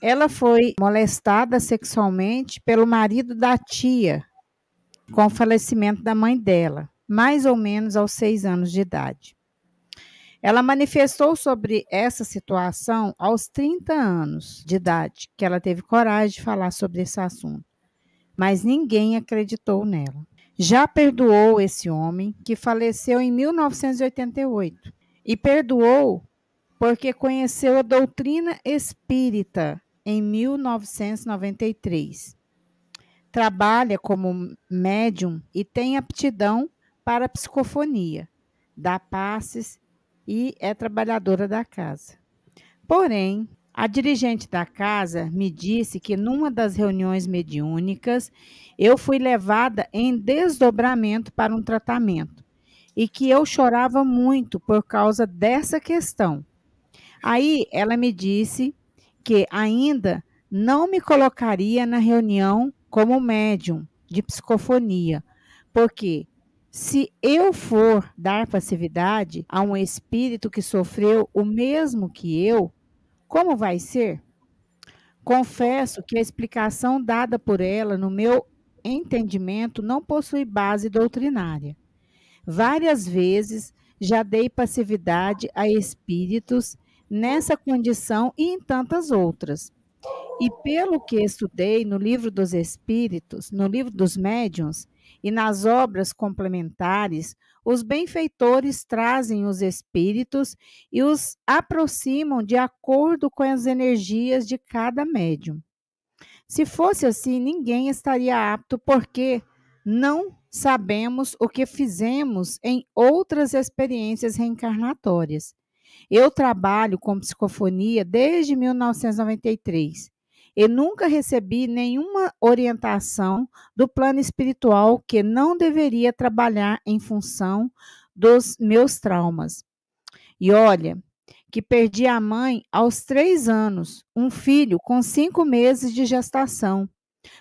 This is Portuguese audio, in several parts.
Ela foi molestada sexualmente pelo marido da tia, com o falecimento da mãe dela, mais ou menos aos 6 anos de idade. Ela manifestou sobre essa situação aos 30 anos de idade, que ela teve coragem de falar sobre esse assunto, mas ninguém acreditou nela. Já perdoou esse homem, que faleceu em 1988, e perdoou porque conheceu a doutrina espírita em 1993. Trabalha como médium e tem aptidão para psicofonia, dá passes e é trabalhadora da casa. Porém, a dirigente da casa me disse que numa das reuniões mediúnicas eu fui levada em desdobramento para um tratamento e que eu chorava muito por causa dessa questão. Aí ela me disse que ainda não me colocaria na reunião como médium de psicofonia, porque se eu for dar passividade a um espírito que sofreu o mesmo que eu, como vai ser? Confesso que a explicação dada por ela, no meu entendimento, não possui base doutrinária. Várias vezes já dei passividade a espíritos nessa condição e em tantas outras. E pelo que estudei no livro dos Espíritos, no livro dos Médiuns e nas obras complementares, os benfeitores trazem os espíritos e os aproximam de acordo com as energias de cada médium. Se fosse assim, ninguém estaria apto, porque não sabemos o que fizemos em outras experiências reencarnatórias. Eu trabalho com psicofonia desde 1993 e nunca recebi nenhuma orientação do plano espiritual que não deveria trabalhar em função dos meus traumas. E olha, que perdi a mãe aos 3 anos, um filho com 5 meses de gestação.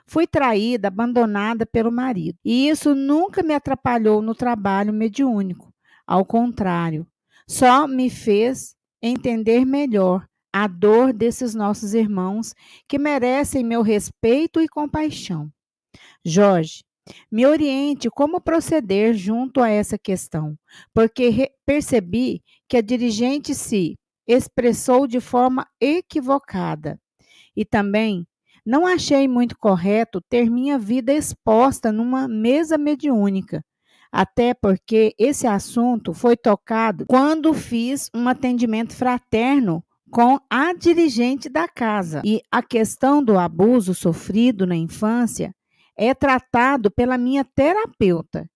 Fui traída, abandonada pelo marido. E isso nunca me atrapalhou no trabalho mediúnico. Ao contrário, só me fez entender melhor a dor desses nossos irmãos que merecem meu respeito e compaixão. Jorge, me oriente como proceder junto a essa questão, porque percebi que a dirigente se expressou de forma equivocada. E também não achei muito correto ter minha vida exposta numa mesa mediúnica, até porque esse assunto foi tocado quando fiz um atendimento fraterno com a dirigente da casa. E a questão do abuso sofrido na infância é tratado pela minha terapeuta.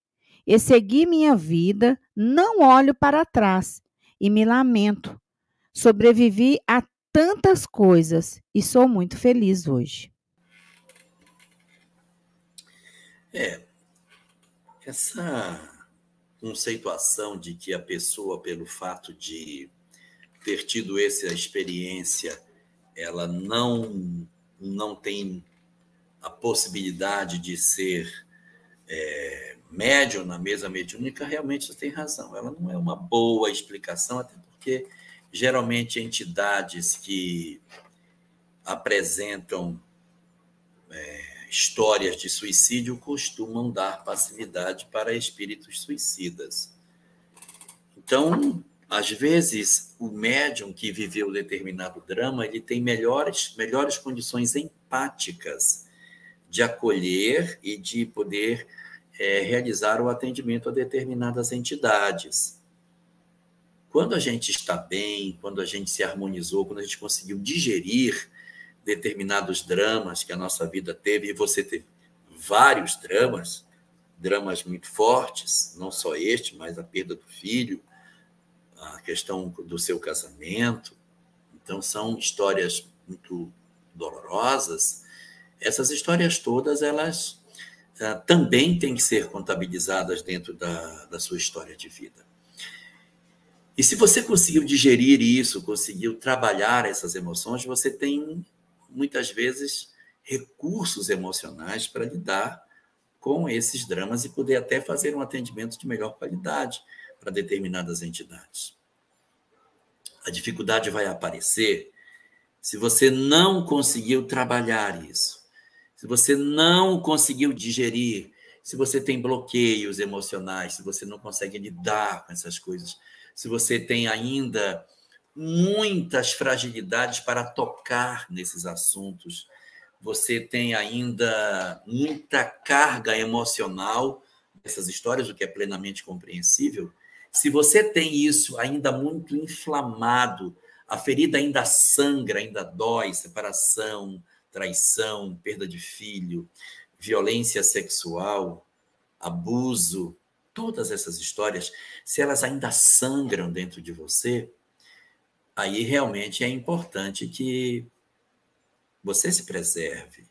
E segui minha vida, não olho para trás e me lamento. Sobrevivi a tantas coisas e sou muito feliz hoje. Essa conceituação de que a pessoa, pelo fato de ter tido essa experiência, ela não tem a possibilidade de ser médium na mesa mediúnica, realmente você tem razão. Ela não é uma boa explicação, até porque geralmente entidades que apresentam histórias de suicídio costumam dar passividade para espíritos suicidas. Então, às vezes, o médium que viveu determinado drama, ele tem melhores condições empáticas de acolher e de poder realizar o atendimento a determinadas entidades. Quando a gente está bem, quando a gente se harmonizou, quando a gente conseguiu digerir determinados dramas que a nossa vida teve, e você teve vários dramas muito fortes, não só este, mas a perda do filho, a questão do seu casamento. Então, são histórias muito dolorosas. Essas histórias todas, elas também têm que ser contabilizadas dentro da sua história de vida. E se você conseguiu digerir isso, conseguiu trabalhar essas emoções, você tem, muitas vezes, recursos emocionais para lidar com esses dramas e poder até fazer um atendimento de melhor qualidade para determinadas entidades. A dificuldade vai aparecer se você não conseguiu trabalhar isso, se você não conseguiu digerir, se você tem bloqueios emocionais, se você não consegue lidar com essas coisas, se você tem ainda muitas fragilidades para tocar nesses assuntos, você tem ainda muita carga emocional dessas histórias, o que é plenamente compreensível. Se você tem isso ainda muito inflamado, a ferida ainda sangra, ainda dói, separação, traição, perda de filho, violência sexual, abuso, todas essas histórias, se elas ainda sangram dentro de você, aí realmente é importante que você se preserve,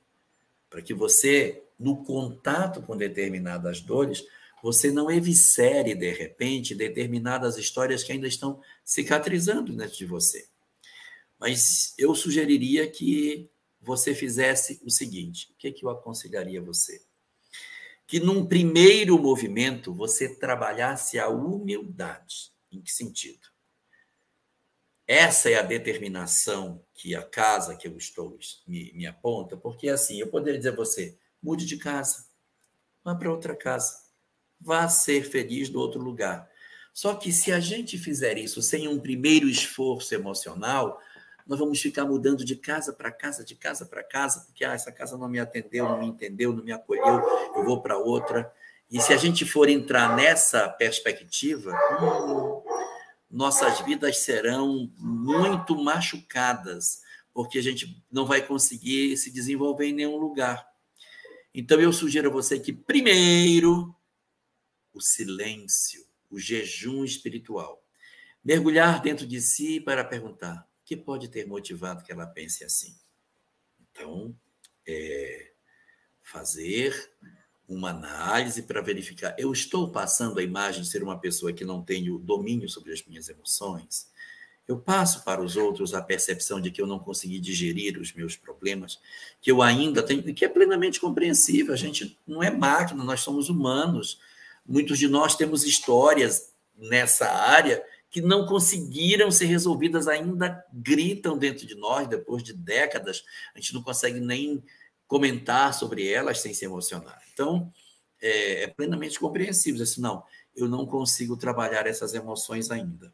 para que você, no contato com determinadas dores, você não eviscere, de repente, determinadas histórias que ainda estão cicatrizando dentro de você. Mas eu sugeriria que você fizesse o seguinte: o que eu aconselharia a você? Que num primeiro movimento você trabalhasse a humildade. Em que sentido? Essa é a determinação que a casa que eu estou me aponta, porque assim, eu poderia dizer a você, mude de casa, vá para outra casa, vá ser feliz no outro lugar. Só que se a gente fizer isso sem um primeiro esforço emocional, nós vamos ficar mudando de casa para casa, de casa para casa, porque essa casa não me atendeu, não me entendeu, não me acolheu, eu vou para outra. E se a gente for entrar nessa perspectiva, nossas vidas serão muito machucadas, porque a gente não vai conseguir se desenvolver em nenhum lugar. Então, eu sugiro a você que, primeiro, o silêncio, o jejum espiritual. Mergulhar dentro de si para perguntar o que pode ter motivado que ela pense assim. Então, fazer uma análise para verificar, eu estou passando a imagem de ser uma pessoa que não tem o domínio sobre as minhas emoções? Eu passo para os outros a percepção de que eu não consegui digerir os meus problemas, que eu ainda tenho, que é plenamente compreensível, a gente não é máquina, nós somos humanos. Muitos de nós temos histórias nessa área que não conseguiram ser resolvidas, ainda gritam dentro de nós, depois de décadas, a gente não consegue nem comentar sobre elas sem se emocionar. Então, é plenamente compreensível. Assim, não, eu não consigo trabalhar essas emoções ainda.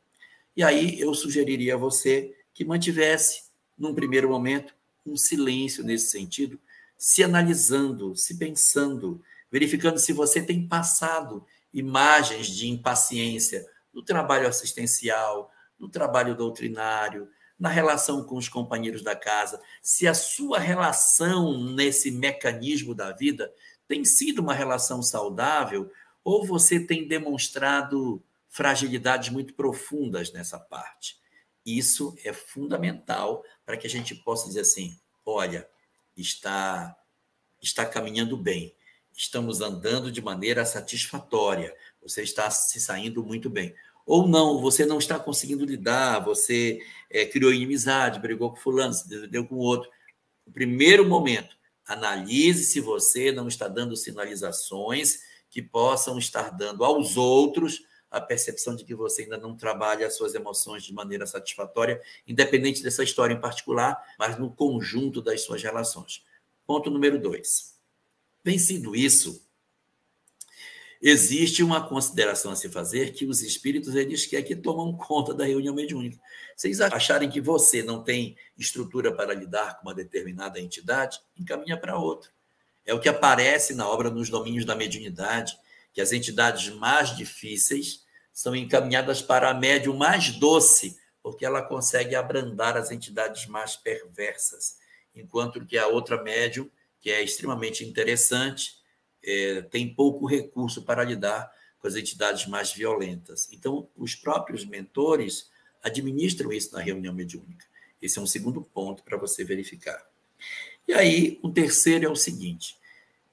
E aí eu sugeriria a você que mantivesse, num primeiro momento, um silêncio nesse sentido, se analisando, se pensando, verificando se você tem passado imagens de impaciência no trabalho assistencial, no trabalho doutrinário, na relação com os companheiros da casa, se a sua relação nesse mecanismo da vida tem sido uma relação saudável ou você tem demonstrado fragilidades muito profundas nessa parte. Isso é fundamental para que a gente possa dizer assim, olha, está caminhando bem, estamos andando de maneira satisfatória, você está se saindo muito bem. Ou não, você não está conseguindo lidar, você criou inimizade, brigou com fulano, se deu com outro. No primeiro momento, analise se você não está dando sinalizações que possam estar dando aos outros a percepção de que você ainda não trabalha as suas emoções de maneira satisfatória, independente dessa história em particular, mas no conjunto das suas relações. Ponto número 2. Vencido isso, existe uma consideração a se fazer que os espíritos, eles querem que tomam conta da reunião mediúnica. Vocês acharem que você não tem estrutura para lidar com uma determinada entidade, encaminha para outra. É o que aparece na obra Nos Domínios da Mediunidade, que as entidades mais difíceis são encaminhadas para a médium mais doce, porque ela consegue abrandar as entidades mais perversas, enquanto que a outra médium, que é extremamente interessante, tem pouco recurso para lidar com as entidades mais violentas. Então, os próprios mentores administram isso na reunião mediúnica. Esse é um segundo ponto para você verificar. E aí, um terceiro é o seguinte: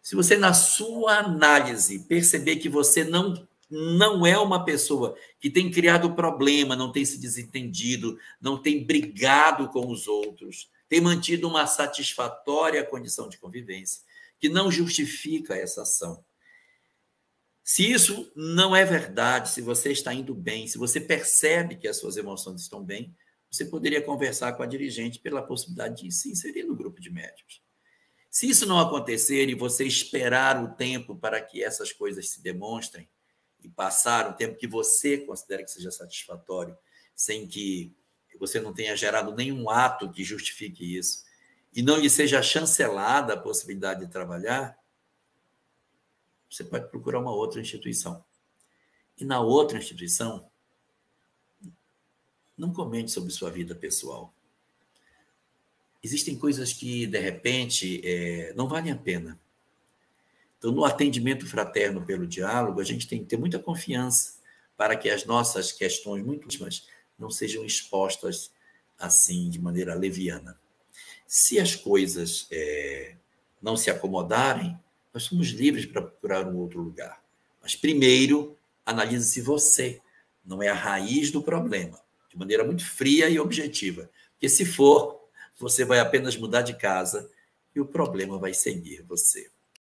se você, na sua análise, perceber que você não é uma pessoa que tem criado problema, não tem se desentendido, não tem brigado com os outros, tem mantido uma satisfatória condição de convivência, que não justifica essa ação. Se isso não é verdade, se você está indo bem, se você percebe que as suas emoções estão bem, você poderia conversar com a dirigente pela possibilidade de se inserir no grupo de médiuns. Se isso não acontecer e você esperar o tempo para que essas coisas se demonstrem e passar o tempo que você considera que seja satisfatório, sem que você não tenha gerado nenhum ato que justifique isso, e não lhe seja chancelada a possibilidade de trabalhar, você pode procurar uma outra instituição. E na outra instituição, não comente sobre sua vida pessoal. Existem coisas que, de repente, não valem a pena. Então, no atendimento fraterno pelo diálogo, a gente tem que ter muita confiança para que as nossas questões muito íntimas não sejam expostas assim, de maneira leviana. Se as coisas não se acomodarem, nós somos livres para procurar um outro lugar. Mas, primeiro, analise se você não é a raiz do problema, de maneira muito fria e objetiva. Porque, se for, você vai apenas mudar de casa e o problema vai seguir você.